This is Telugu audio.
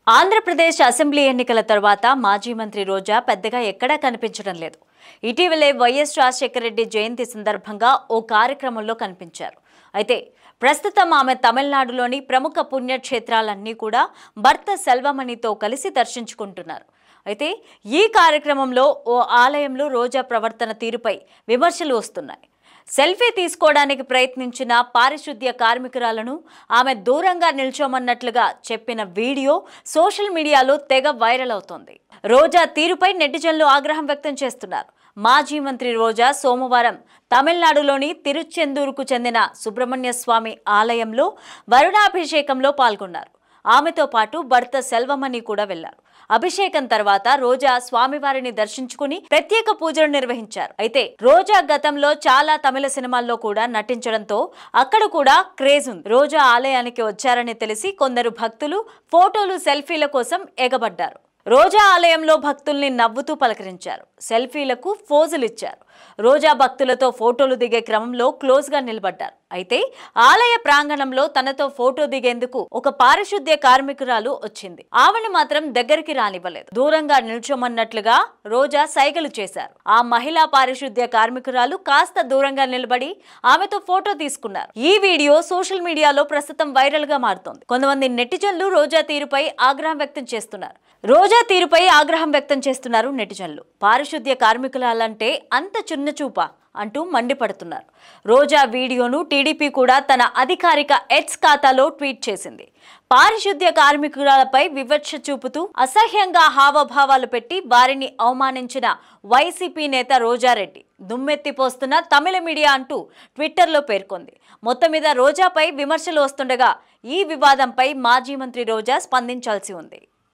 ఆంధ్రప్రదేశ్ అసెంబ్లీ ఎన్నికల తర్వాత మాజీ మంత్రి రోజా పెద్దగా ఎక్కడా కనిపించడం లేదు. ఇటీవలే వైఎస్ రాజశేఖర రెడ్డి జయంతి సందర్భంగా ఓ కార్యక్రమంలో కనిపించారు. అయితే ప్రస్తుతం ఆమె తమిళనాడులోని ప్రముఖ పుణ్యక్షేత్రాలన్నీ కూడా భర్త సెల్వమణితో కలిసి దర్శించుకుంటున్నారు. అయితే ఈ కార్యక్రమంలో ఓ ఆలయంలో రోజా ప్రవర్తన తీరుపై విమర్శలు వస్తున్నాయి. సెల్ఫీ తీసుకోవడానికి ప్రయత్నించిన పారిశుద్ధ్య కార్మికురాలను ఆమె దూరంగా నిల్చోమన్నట్లుగా చెప్పిన వీడియో సోషల్ మీడియాలో తెగ వైరల్ అవుతోంది. రోజా తీరుపై నెటిజన్లు ఆగ్రహం వ్యక్తం చేస్తున్నారు. మాజీ మంత్రి రోజా సోమవారం తమిళనాడులోని తిరుచెందూరుకు చెందిన సుబ్రహ్మణ్య స్వామి ఆలయంలో వరుణాభిషేకంలో పాల్గొన్నారు. ఆమెతో పాటు భర్త సెల్వమణి కూడా వెళ్లారు. అభిషేకం తర్వాత రోజా స్వామివారిని దర్శించుకుని ప్రత్యేక పూజలు నిర్వహించారు. అయితే రోజా గతంలో చాలా తమిళ సినిమాల్లో కూడా నటించడంతో అక్కడ కూడా క్రేజ్ ఉంది. రోజా ఆలయానికి వచ్చారని తెలిసి కొందరు భక్తులు ఫోటోలు సెల్ఫీల కోసం ఎగబడ్డారు. రోజా ఆలయంలో భక్తుల్ని నవ్వుతూ పలకరించారు. సెల్ఫీలకు ఫోజులు ఇచ్చారు. రోజా భక్తులతో ఫోటోలు దిగే క్రమంలో క్లోజ్ గా నిలబడ్డారు. అయితే ఆలయ ప్రాంగణంలో తనతో ఫోటో దిగేందుకు ఒక పారిశుద్ధ్య కార్మికురాలు వచ్చింది. ఆమెను మాత్రం దగ్గరికి రానివ్వలేదు. దూరంగా నిల్చోమన్నట్లుగా రోజా సైగలు చేశారు. ఆ మహిళా పారిశుద్ధ్య కార్మికురాలు కాస్త దూరంగా నిలబడి ఆమెతో ఫోటో తీసుకున్నారు. ఈ వీడియో సోషల్ మీడియాలో ప్రస్తుతం వైరల్ గా మారుతోంది. కొంతమంది నెటిజన్లు రోజా తీరుపై ఆగ్రహం వ్యక్తం చేస్తున్నారు. నెటిజన్లు పారిశుద్ధ్య కార్మికులంటే అంత చిన్నచూపా అంటూ మండిపడుతున్నారు. రోజా వీడియోను టీడీపీ కూడా తన అధికారిక ఎక్స్ ఖాతాలో ట్వీట్ చేసింది. పారిశుద్ధ్య కార్మికులపై వివక్ష చూపుతూ అసహ్యంగా హావభావాలు పెట్టి వారిని అవమానించిన వైసీపీ నేత రోజారెడ్డి దుమ్మెత్తిపోస్తున్న తమిళ మీడియా అంటూ ట్విట్టర్లో పేర్కొంది. మొత్తం మీద రోజాపై విమర్శలు వస్తుండగా ఈ వివాదంపై మాజీ మంత్రి రోజా స్పందించాల్సి ఉంది.